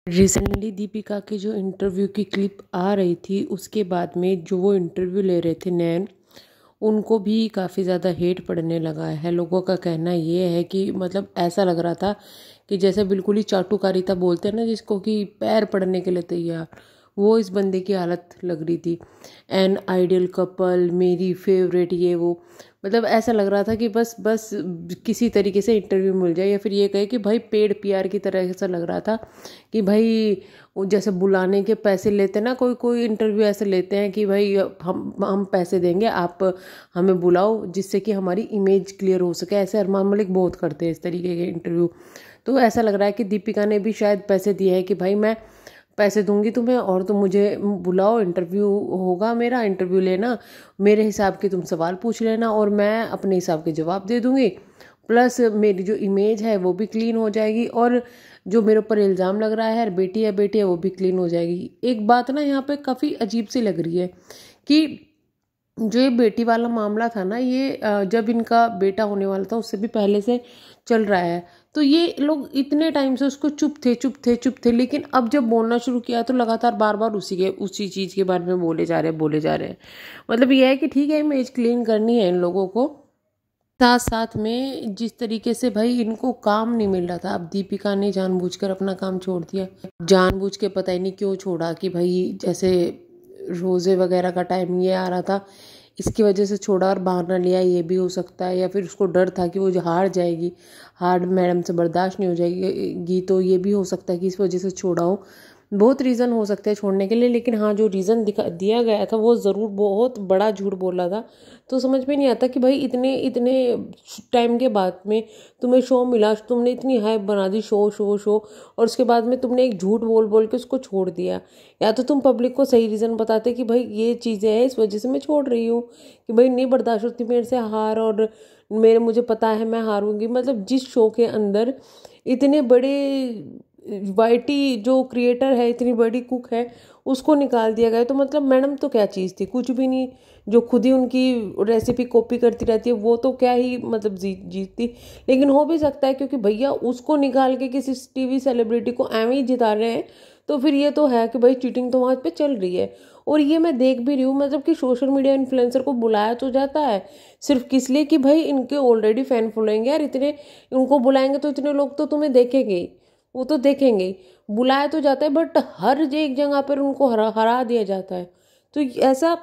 Recently Deepika के जो interview की क्लिप आ रही थी, उसके बाद में जो वो इंटरव्यू ले रहे थे नैन, उनको भी काफ़ी ज़्यादा हेट पड़ने लगा है। लोगों का कहना ये है कि मतलब ऐसा लग रहा था कि जैसे बिल्कुल ही चाटुकारिता बोलते हैं ना, जिसको कि पैर पड़ने के लिए तैयार, वो इस बंदे की हालत लग रही थी। एन आइडियल कपल, मेरी फेवरेट, ये वो, मतलब ऐसा लग रहा था कि बस बस किसी तरीके से इंटरव्यू मिल जाए, या फिर ये कहे कि भाई पेड पीआर की तरह ऐसा लग रहा था कि भाई वो जैसे बुलाने के पैसे लेते ना, कोई कोई इंटरव्यू ऐसे लेते हैं कि भाई हम पैसे देंगे, आप हमें बुलाओ जिससे कि हमारी इमेज क्लियर हो सके। ऐसे अरमान मलिक बहुत करते हैं इस तरीके के इंटरव्यू। तो ऐसा लग रहा है कि दीपिका ने भी शायद पैसे दिए हैं कि भाई मैं पैसे दूंगी तुम्हें और तुम मुझे बुलाओ, इंटरव्यू होगा, मेरा इंटरव्यू लेना, मेरे हिसाब के तुम सवाल पूछ लेना और मैं अपने हिसाब के जवाब दे दूंगी, प्लस मेरी जो इमेज है वो भी क्लीन हो जाएगी और जो मेरे ऊपर इल्ज़ाम लग रहा है बेटी है वो भी क्लीन हो जाएगी। एक बात ना यहाँ पे काफ़ी अजीब सी लग रही है कि जो ये बेटी वाला मामला था ना, ये जब इनका बेटा होने वाला था उससे भी पहले से चल रहा है। तो ये लोग इतने टाइम से उसको चुप थे, लेकिन अब जब बोलना शुरू किया तो लगातार बार बार उसी चीज़ के बारे में बोले जा रहे हैं। मतलब ये है कि ठीक है, इमेज क्लीन करनी है इन लोगों को, साथ साथ में जिस तरीके से भाई इनको काम नहीं मिल रहा था। अब दीपिका ने जानबूझकर अपना काम छोड़ दिया, जानबूझ के पता ही नहीं क्यों छोड़ा, कि भाई जैसे रोज़े वगैरह का टाइम ये आ रहा था, इसकी वजह से छोड़ा और बहाना लिया, ये भी हो सकता है। या फिर उसको डर था कि वो जो हार जाएगी, हार मैडम से बर्दाश्त नहीं हो जाएगी, तो ये भी हो सकता है कि इस वजह से छोड़ा हो। बहुत रीज़न हो सकते हैं छोड़ने के लिए, लेकिन हाँ, जो रीज़न दिया गया था वो ज़रूर बहुत बड़ा झूठ बोला था। तो समझ में नहीं आता कि भाई इतने इतने टाइम के बाद में तुम्हें शो मिला, तुमने इतनी हाइप बना दी, शो और उसके बाद में तुमने एक झूठ बोल बोल के उसको छोड़ दिया। या तो तुम पब्लिक को सही रीज़न बताते कि भाई ये चीज़ें हैं, इस वजह से मैं छोड़ रही हूँ, कि भाई नहीं बर्दाश्त होती मेरे से हार, और मुझे पता है मैं हारूंगी। मतलब जिस शो के अंदर इतने बड़े वाईटी जो क्रिएटर है, इतनी बड़ी कुक है, उसको निकाल दिया गया। तो मतलब मैडम तो क्या चीज़ थी, कुछ भी नहीं। जो खुद ही उनकी रेसिपी कॉपी करती रहती है, वो तो क्या ही मतलब जीतती। लेकिन हो भी सकता है क्योंकि भैया उसको निकाल के किसी टीवी सेलिब्रिटी को एवं ही जिता रहे हैं, तो फिर ये तो है कि भाई चीटिंग तो वहाँ पे चल रही है। और ये मैं देख भी रही हूँ, मतलब कि सोशल मीडिया इन्फ्लुएंसर को बुलाया तो जाता है सिर्फ किस लिए कि भाई इनके ऑलरेडी फैन फॉलोइंग है यार, इतने उनको बुलाएंगे तो इतने लोग तो तुम्हें देखेंगे ही, वो तो देखेंगे ही। बुलाया तो जाता है, बट हर एक जगह पर उनको हरा दिया जाता है। तो ऐसा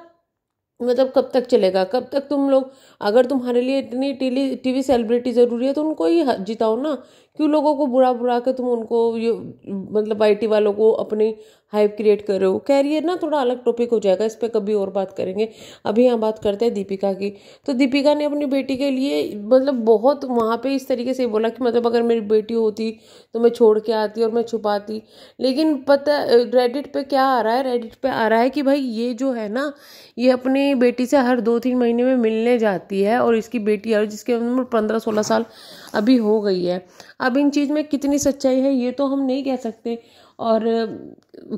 मतलब कब तक चलेगा, कब तक तुम लोग, अगर तुम्हारे लिए इतनी टीवी सेलिब्रिटी ज़रूरी है तो उनको ही जिताओ ना। क्यों लोगों को बुरा बुरा के तुम उनको ये मतलब आईटी वालों को अपनी हाइप क्रिएट कर रहे हो। कैरियर ना थोड़ा अलग टॉपिक हो जाएगा, इस पर कभी और बात करेंगे। अभी यहाँ बात करते हैं दीपिका की। तो दीपिका ने अपनी बेटी के लिए मतलब बहुत वहाँ पे इस तरीके से बोला कि मतलब अगर मेरी बेटी होती तो मैं छोड़ के आती और मैं छुपाती। लेकिन पता रेडिट पे क्या आ रहा है, रेडिट पे आ रहा है कि भाई ये जो है ना, ये अपनी बेटी से हर 2-3 महीने में मिलने जाती है, और इसकी बेटी है जिसकी उम्र 15-16 साल अभी हो गई है। अब इन चीज़ में कितनी सच्चाई है ये तो हम नहीं कह सकते, और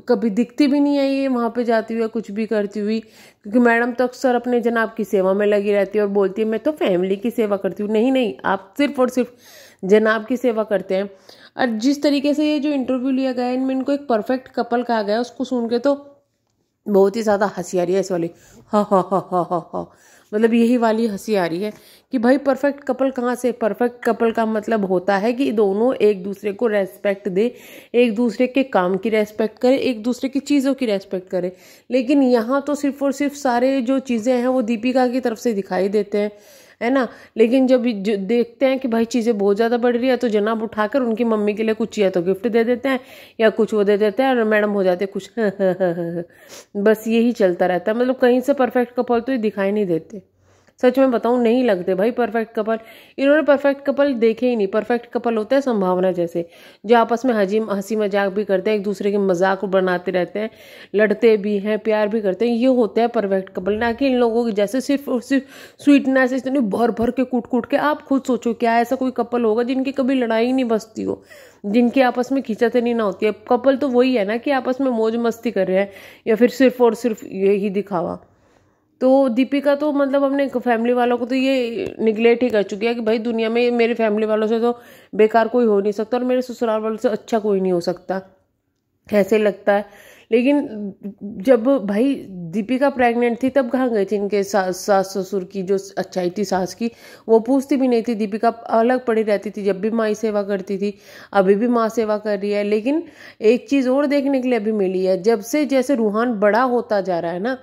कभी दिखती भी नहीं है ये वहाँ पे जाती हुई कुछ भी करती हुई, क्योंकि मैडम तो अक्सर अपने जनाब की सेवा में लगी रहती है और बोलती है मैं तो फैमिली की सेवा करती हूँ। नहीं नहीं, आप सिर्फ और सिर्फ जनाब की सेवा करते हैं। और जिस तरीके से ये जो इंटरव्यू लिया गया है, इनमें इनको एक परफेक्ट कपल कहा गया है, उसको सुन के तो बहुत ही ज़्यादा हंसी आ रही है, इस वाली हा, मतलब यही वाली हंसी आ रही है कि भाई परफेक्ट कपल कहाँ से। परफेक्ट कपल का मतलब होता है कि दोनों एक दूसरे को रेस्पेक्ट दे, एक दूसरे के काम की रेस्पेक्ट करे, एक दूसरे की चीज़ों की रेस्पेक्ट करे। लेकिन यहाँ तो सिर्फ और सिर्फ सारे जो चीज़ें हैं वो दीपिका की तरफ से दिखाई देते हैं, है ना। लेकिन जब देखते हैं कि भाई चीज़ें बहुत ज़्यादा बढ़ रही है, तो जनाब उठाकर उनकी मम्मी के लिए कुछ या तो गिफ्ट दे देते हैं या कुछ वो दे देते हैं, और मैडम हो जाते कुछ बस यही चलता रहता है। मतलब कहीं से परफेक्ट कपल तो ये दिखाई नहीं देते। सच में बताऊं, नहीं लगते भाई परफेक्ट कपल। इन्होंने परफेक्ट कपल देखे ही नहीं। परफेक्ट कपल होता है संभावना जैसे, जो आपस में हंसी मजाक भी करते हैं, एक दूसरे के मजाक बनाते रहते हैं, लड़ते भी हैं, प्यार भी करते हैं। ये होते हैं परफेक्ट कपल, ना कि इन लोगों की जैसे सिर्फ और सिर्फ स्वीटनेस इतनी भर भर के कूट के। आप खुद सोचो, क्या ऐसा कोई कपल होगा जिनकी कभी लड़ाई नहीं बसती हो, जिनकी आपस में खींचातानी ना होती है। कपल तो वही है ना कि आपस में मौज मस्ती कर रहे हैं, या फिर सिर्फ और सिर्फ यही दिखावा। तो दीपिका तो मतलब अपने फैमिली वालों को तो ये निगलेक्ट ही कर चुकी है कि भाई दुनिया में मेरे फैमिली वालों से तो बेकार कोई हो नहीं सकता, और मेरे ससुराल वालों से अच्छा कोई नहीं हो सकता। ऐसे लगता है। लेकिन जब भाई दीपिका प्रेग्नेंट थी तब कहाँ गए थे इनके सास ससुर की जो अच्छाई थी सास की, वो पूछती भी नहीं थी। दीपिका अलग पड़ी रहती थी, जब भी माँ सेवा करती थी, अभी भी माँ सेवा कर रही है। लेकिन एक चीज़ और देखने के लिए अभी मिली है, जब से जैसे रूहान बड़ा होता जा रहा है ना,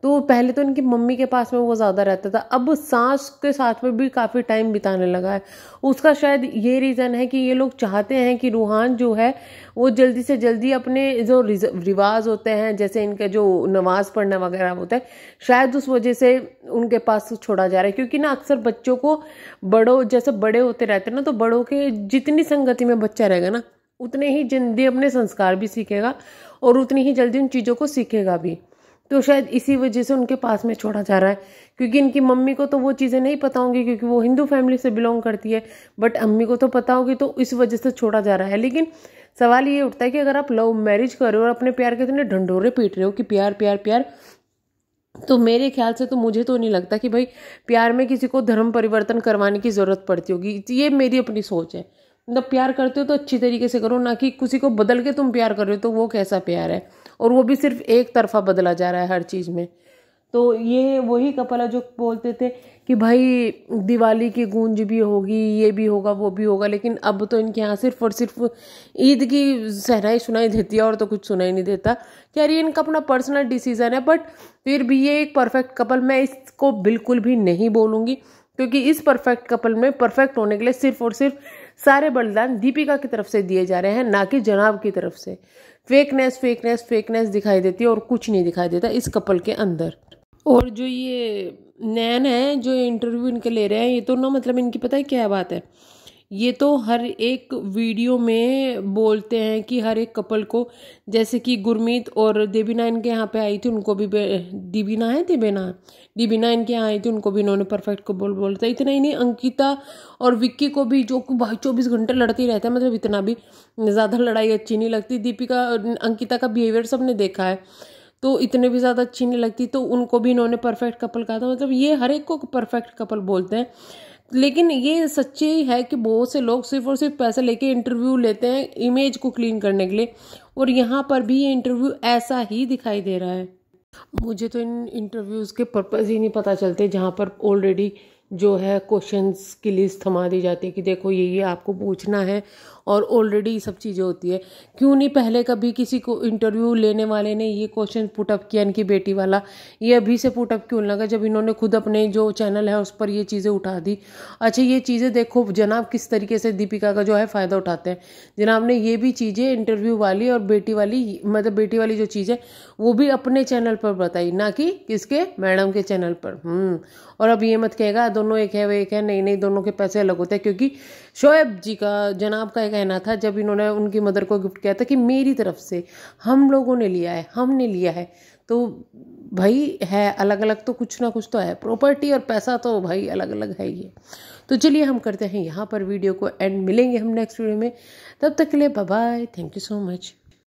तो पहले तो इनकी मम्मी के पास में वो ज़्यादा रहता था, अब सास के साथ में भी काफ़ी टाइम बिताने लगा है। उसका शायद ये रीज़न है कि ये लोग चाहते हैं कि रूहान जो है वो जल्दी से जल्दी अपने जो रिवाज होते हैं, जैसे इनका जो नमाज पढ़ना वगैरह होता है, शायद उस वजह से उनके पास छोड़ा जा रहा है। क्योंकि ना अक्सर बच्चों को बड़ों जैसे बड़े होते रहते हैं ना, तो बड़ों के जितनी संगति में बच्चा रहेगा ना, उतने ही जल्दी अपने संस्कार भी सीखेगा और उतनी ही जल्दी उन चीज़ों को सीखेगा भी। तो शायद इसी वजह से उनके पास में छोड़ा जा रहा है। क्योंकि इनकी मम्मी को तो वो चीज़ें नहीं पता होंगी क्योंकि वो हिंदू फैमिली से बिलोंग करती है, बट अम्मी को तो पता होगी, तो इस वजह से छोड़ा जा रहा है। लेकिन सवाल ये उठता है कि अगर आप लव मैरिज कर रहे हो और अपने प्यार के इतने ढंढोरे पीट रहे हो कि प्यार प्यार प्यार, तो मेरे ख्याल से तो मुझे तो नहीं लगता कि भाई प्यार में किसी को धर्म परिवर्तन करवाने की ज़रूरत पड़ती होगी। ये मेरी अपनी सोच है। मतलब प्यार करते हो तो अच्छी तरीके से करो, ना कि किसी को बदल के तुम प्यार कर रहे हो, तो वो कैसा प्यार है। और वो भी सिर्फ एक तरफा बदला जा रहा है हर चीज़ में। तो ये वही कपल है जो बोलते थे कि भाई दिवाली की गूंज भी होगी, ये भी होगा, वो भी होगा, लेकिन अब तो इनके यहाँ सिर्फ और सिर्फ ईद की सहनाई सुनाई देती है और तो कुछ सुनाई नहीं देता। खैर ये इनका अपना पर्सनल डिसीजन है, बट फिर भी ये एक परफेक्ट कपल मैं इसको बिल्कुल भी नहीं बोलूँगी। क्योंकि इस परफेक्ट कपल में परफेक्ट होने के लिए सिर्फ और सिर्फ सारे बलिदान दीपिका की तरफ से दिए जा रहे हैं, ना कि जनाब की तरफ से। फेकनेस फेकनेस फेकनेस दिखाई देती है और कुछ नहीं दिखाई देता इस कपल के अंदर। और जो ये नैन है जो इंटरव्यू इनके ले रहे हैं, ये तो ना मतलब इनकी पता है क्या बात है, ये तो हर एक वीडियो में बोलते हैं कि हर एक कपल को, जैसे कि गुरमीत और देबीना इनके यहाँ पे आई थी, उनको भी दीबिना है दीबिना इनके यहाँ आई थी, उनको भी इन्होंने परफेक्ट कपल बोलता है। इतना ही नहीं, अंकिता और विक्की को भी, जो भाई 24 घंटे लड़ते ही रहते हैं, मतलब इतना भी ज़्यादा लड़ाई अच्छी नहीं लगती। दीपिका अंकिता का बिहेवियर सबने देखा है, तो इतने भी ज़्यादा अच्छी नहीं लगती, तो उनको भी इन्होंने परफेक्ट कपल कहा था। मतलब ये हर एक को परफेक्ट कपल बोलते हैं। लेकिन ये सच्ची है कि बहुत से लोग सिर्फ और सिर्फ पैसा लेके इंटरव्यू लेते हैं इमेज को क्लीन करने के लिए, और यहाँ पर भी ये इंटरव्यू ऐसा ही दिखाई दे रहा है। मुझे तो इन इंटरव्यूज़ के पर्पज़ ही नहीं पता चलते, जहाँ पर ऑलरेडी जो है क्वेश्चंस की लिस्ट थमा दी जाती है कि देखो ये आपको पूछना है, और ऑलरेडी सब चीज़ें होती है। क्यों नहीं पहले कभी किसी को इंटरव्यू लेने वाले ने ये क्वेश्चन पुटअप किया इनकी बेटी वाला, ये अभी से पुटअप क्यों लगा जब इन्होंने खुद अपने जो चैनल है उस पर ये चीज़ें उठा दी। अच्छा ये चीज़ें देखो जनाब किस तरीके से दीपिका का जो है फ़ायदा उठाते हैं। जनाब ने ये भी चीज़ें इंटरव्यू वाली और बेटी वाली, मतलब बेटी वाली जो चीज़ है वो भी अपने चैनल पर बताई, ना कि किसके, मैडम के चैनल पर। और अब ये मत कहेगा दोनों एक है वो एक है, नहीं नहीं, दोनों के पैसे अलग होते हैं। क्योंकि शोएब जी का, जनाब का कहना था जब इन्होंने उनकी मदर को गिफ्ट किया था कि मेरी तरफ से हम लोगों ने लिया है, हमने लिया है, तो भाई है अलग अलग तो कुछ ना कुछ तो है, प्रॉपर्टी और पैसा तो भाई अलग अलग है ये। तो चलिए हम करते हैं यहाँ पर वीडियो को एंड, मिलेंगे हम नेक्स्ट वीडियो में, तब तक के लिए bye bye, thank you so much.